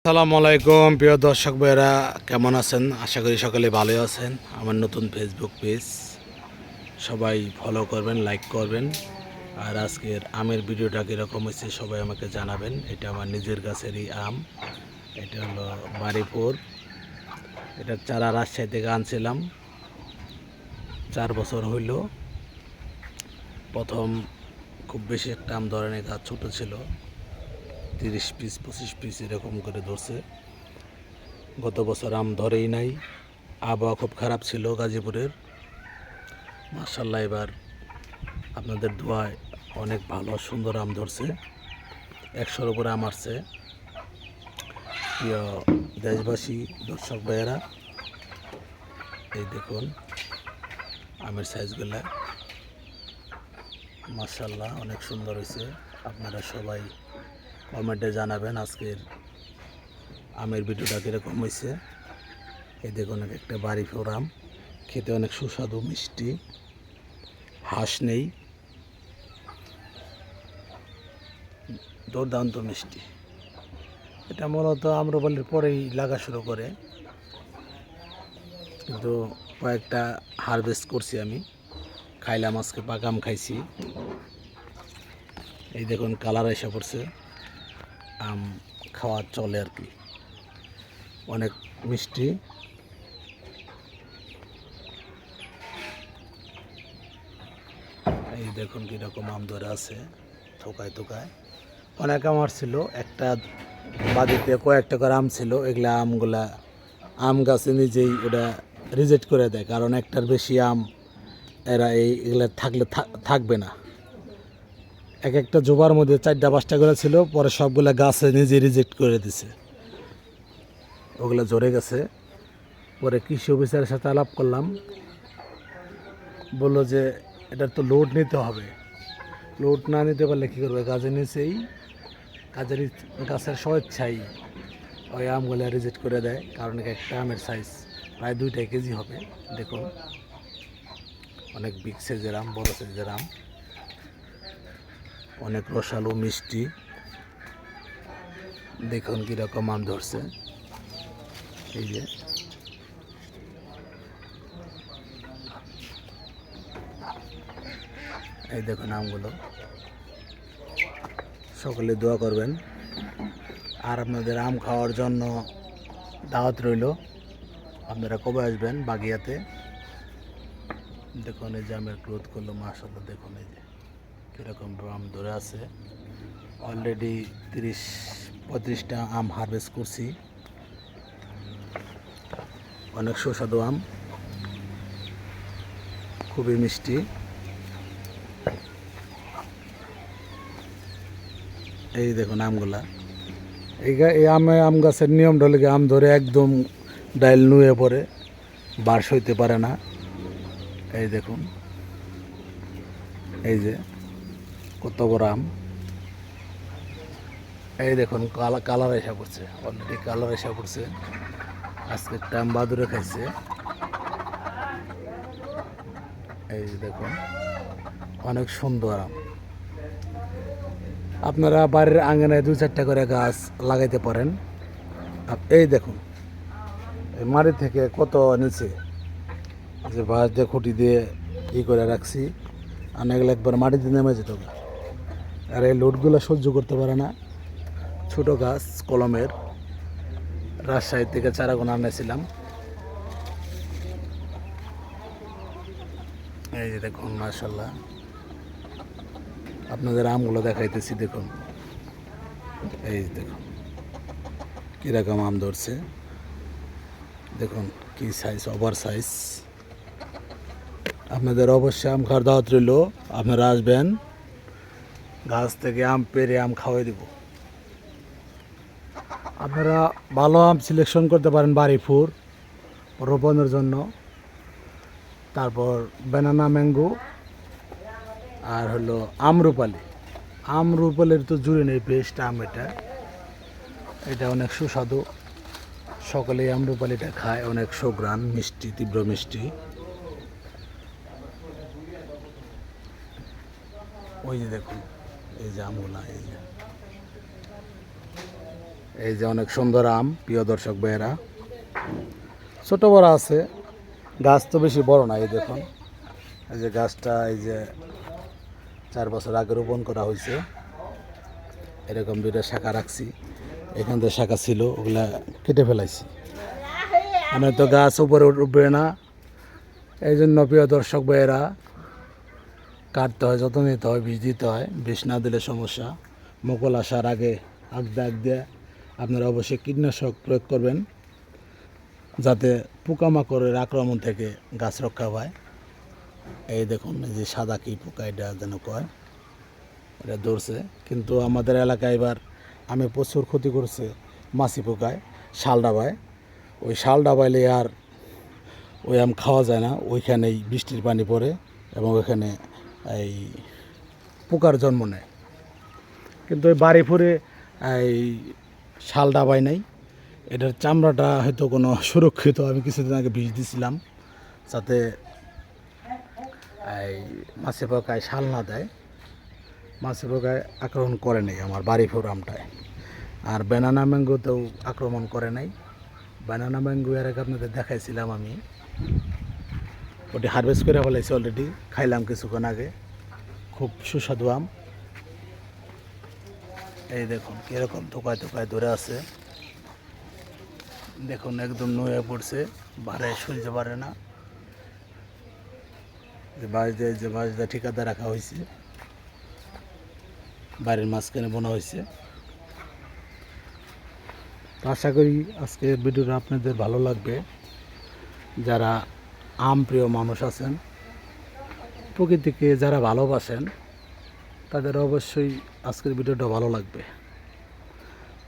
আসসালামু আলাইকুম প্রিয় দর্শক ভাইরা, কেমন আছেন? আশা করি সকলে ভালো আছেন। আমার নতুন ফেসবুক পেজ সবাই ফলো করবেন, লাইক করবেন। আর আজকের আমের ভিডিওটা কীরকম হয়েছে সবাই আমাকে জানাবেন। এটা আমার নিজের গাছেরই আম। এটা হলো বাড়িপুর। এটার চারা রাজশাহী থেকে আনছিলাম, 4 বছর হইল। প্রথম খুব বেশি একটা আম ধরেনি, গাছ ছোটো ছিল, 30 পিস 25 পিস এরকম করে ধরছে। গত বছর আম ধরেই নাই, আবহাওয়া খুব খারাপ ছিল গাজীপুরের। মাশাআল্লাহ এবার আপনাদের দোয়ায় অনেক ভালো সুন্দর আম ধরছে, 100-র উপরে আম আসছে। প্রিয় দেশবাসী, দর্শক ভাইয়েরা, এই দেখুন আমের সাইজগুলা, মাশাআল্লাহ অনেক সুন্দর হয়েছে। আপনারা সবাই কমেন্টে জানাবেন আজকের আমের ভিডিওটা কীরকম হয়েছে। এই দেখুন একটা বাড়িপুর আম, খেতে অনেক সুস্বাদু, মিষ্টি, হাঁস নেই, দুর্দান্ত মিষ্টি। এটা মূলত আম্রপালির পরেই লাগা শুরু করে, কিন্তু কয়েকটা হারভেস্ট করছি আমি, খাইলাম। আজকে পাকা আম খাইছি। এই দেখুন কালার এসে পড়ছে, আম খাওয়া চলে আর কি, অনেক মিষ্টি। এই দেখুন কীরকম আম ধরে আছে, থোকায় থোকায়। অনেক আম ছিল, একটা বাড়িতে কয়েকটা করে আম ছিল। এগুলা আমগুলা আম গাছে নিজেই ওটা রিজেক্ট করে দেয়, কারণ একটার বেশি আম এরা এগুলা থাকলে থাকবে না। এক একটা জোবার মধ্যে 4টা 5টা করে ছিল, পরে সবগুলা গাছে নিজে রিজেক্ট করে দিছে, ওগুলা ঝরে গেছে। পরে কৃষি অফিসারের সাথে আলাপ করলাম, বললো যে এটার তো লোড নিতে হবে, লোড না নিতে পারলে কী করবে, গাছের নিচেই গাছের স্বেচ্ছাই ওই আমগুলো রিজেক্ট করে দেয়। কারণ একটা আমের সাইজ প্রায় 2 কেজি হবে। দেখুন অনেক বিগ সাইজের আম, বড় সাইজের আম, অনেক রসালো, মিষ্টি। দেখুন কীরকম আম ধরছে। এই যে এই দেখুন আমগুলো, সকলে দোয়া করবেন। আর আপনাদের আম খাওয়ার জন্য দাওয়াত রইল, আপনারা কবে আসবেন বাগিয়াতে। দেখুন এই যে আমের গ্রোথ করলো, মাশাআল্লাহ দেখুন এই যে কীরকম আম ধরে আছে। অলরেডি 30-35টা আম হারভেস্ট করছি, অনেক সুস্বাদু আম, খুবই মিষ্টি। এই দেখুন আমগুলা, এই আম গাছের নিয়মটা হলে আম ধরে একদম ডাইল নুয়ে পড়ে, বার্ষ হইতে পারে না। এই দেখুন এই যে কত বড় আম। এই দেখুন কালার এসে পড়ছে, অলরেডি কালার এসে পড়ছে। আজকে একটা আম বাদুরে খাইছে। এই দেখুন অনেক সুন্দর আম। আপনারা বাড়ির আঙিনায় 2-4টা করে গাছ লাগাইতে পারেন। এই দেখুন এই মাটি থেকে কত নিচে, যে বাঁশ দিয়ে খুঁটি দিয়ে করে রাখছি, আর এগুলো একবার মাটিতে নেমে যেত। আর এই লোডগুলো সহ্য করতে পারে না। ছোট গাছ, কলমের, রাজশাহী থেকে চারাগুলো আনেছিলাম। এই যে দেখুন মাশাআল্লাহ, আপনাদের আমগুলো দেখাইতেছি। দেখুন এই দেখুন কীরকম আম ধরছে, দেখুন কি সাইজ, ওভার সাইজ। আপনাদের অবশ্যই আম খাওয়ার দাওয়াত রইল, আপনারা আসবেন, গাছ থেকে আম পেড়ে আম খাওয়াই দেব। আপনারা ভালো আম সিলেকশন করতে পারেন বাড়িপুর রোপণের জন্য। তারপর ব্যানানা ম্যাঙ্গো, আর হলো আমরুপালি। আমরুপালির তো জুড়ে নেই, বেস্ট আম এটা, এটা অনেক সুস্বাদু। সকলেই আমরুপালিটা খায়, অনেক সুঘ্রাণ, মিষ্টি, তীব্র মিষ্টি। ওই যে দেখুন এই যে আমগুলা, এই যে এই যে অনেক সুন্দর আম, প্রিয় দর্শক ভাইয়েরা, ছোট বড় আছে, গাছ তো বেশি বড় না। এই দেখুন, এই যে গাছটা এই যে 4 বছর আগে রোপণ করা হয়েছে। এরকম 2টা শাখা রাখছি, এখান থেকে শাখা ছিল, ওগুলা কেটে ফেলাইছি, মানে তো গাছ উপরে উঠবে না। এই জন্য প্রিয় দর্শক ভাইয়েরা, কাটতে হয়, যত্ন নিতে হয়, বীজ দিতে হয়। বীজ না দিলে সমস্যা। মুকুল আসার আগে আগ দিয়ে আপনারা অবশ্যই কীটনাশক প্রয়োগ করবেন, যাতে পোকামাকড়ের আক্রমণ থেকে গাছ রক্ষা পায়। এই দেখুন, এই যে সাদা কি পোকা, এটা যেন কয়, এটা ধরছে। কিন্তু আমাদের এলাকায় এবার আমি প্রচুর ক্ষতি করছে মাছি পোকায়, শাল ডাবায়। ওই শাল ডাবাইলে আর ওই আম খাওয়া যায় না, ওইখানেই বৃষ্টির পানি পড়ে এবং ওইখানে এই পোকার জন্ম নেয়। কিন্তু ওই বাড়ি ফুরে এই শাল ডাবাই নাই, এটার চামড়াটা হয়তো কোনো সুরক্ষিত। আমি কিছুদিন আগে বিষ দিছিলাম, যাতে এই মাছি পোকায় শাল না দেয়, মাছি পোকায় আক্রমণ করে নাই আমার বাড়ি ফুর আমটায়। আর ব্যানানা ম্যাঙ্গোতেও আক্রমণ করে নাই। ব্যানানা ম্যাঙ্গো এর আগে আপনাদের দেখাইছিলাম আমি, ওটি হারভেস্ট করে ফেলাইছি অলরেডি, খাইলাম কিছুক্ষণ আগে, খুব সুস্বাদু আম। এই দেখুন কীরকম থোকায় থোকায় ধরে আছে, দেখুন একদম নুয়ে পড়ছে, বারে সইতে পারে না। যে বাঁশ দিয়ে ঠিকাদার রাখা হয়েছে, বাড়ির মাঝখানে বোনা হয়েছে। তো আশা করি আজকের ভিডিওটা আপনাদের ভালো লাগবে। যারা আম প্রিয় মানুষ আছেন, প্রকৃতিকে যারা ভালোবাসেন, তাদের অবশ্যই আজকের ভিডিওটা ভালো লাগবে।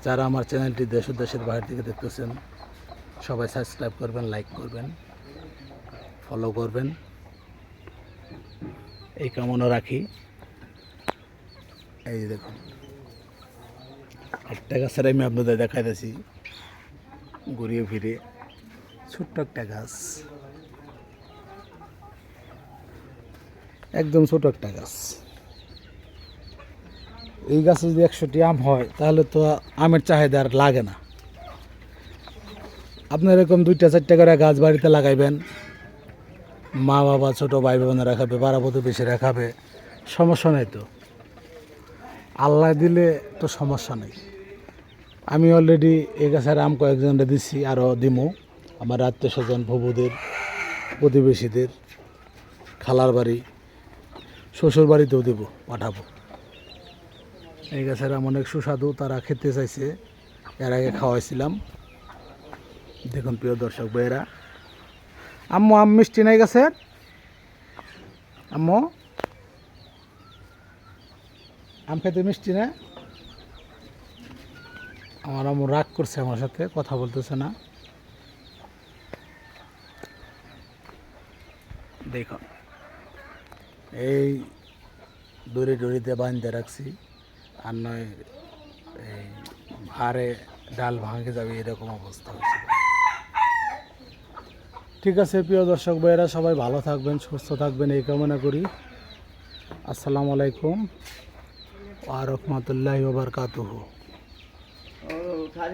যারা আমার চ্যানেলটি দেশ ও দেশের বাইরে থেকে দেখতেছেন, সবাই সাবস্ক্রাইব করবেন, লাইক করবেন, ফলো করবেন, এই কামনা রাখি। এই দেখুন, একটা গাছের আমি আপনাদের দেখাইতেছি ঘুরিয়ে ফিরে, ছোট্ট একটা গাছ, একদম ছোট একটা গাছ। এই গাছে যদি 100টি আম হয়, তাহলে তো আমের চাহিদা আর লাগে না। আপনার এরকম 2টা-4টা করে গাছ বাড়িতে লাগাইবেন, মা বাবা ছোট ভাই বোনেরা খাবে, পাড়া প্রতিবেশীরা খাবে, সমস্যা নেই তো। আল্লাহ দিলে তো সমস্যা নেই। আমি অলরেডি এই গাছের আম কয়েকজনকে দিচ্ছি, আরও দিমো আমার আত্মীয় স্বজন, ভবুদের, প্রতিবেশীদের, খালার বাড়ি, শ্বশুর বাড়িতেও দেবো, পাঠাবো। এই গাছের আম অনেক সুস্বাদু, তারা খেতে চাইছে, এর আগে খাওয়াইছিলাম। দেখুন প্রিয় দর্শক ভাইয়েরা, আম্মু আম মিষ্টি নাই গাছের? আম্মু আম খেতে মিষ্টি না? আমার আম্মু রাগ করছে, আমার সাথে কথা বলতেছে না। দেখুন, এই দড়িতে বাঁধতে রাখছি, আর নয় এই ভারে ডাল ভাঙে যাবে, এরকম অবস্থা হয়েছিল। ঠিক আছে প্রিয় দর্শক ভাইয়েরা, সবাই ভালো থাকবেন, সুস্থ থাকবেন, এই কামনা করি। আসসালামু আলাইকুম ওয়া রাহমাতুল্লাহি ওয়া বারাকাতুহু।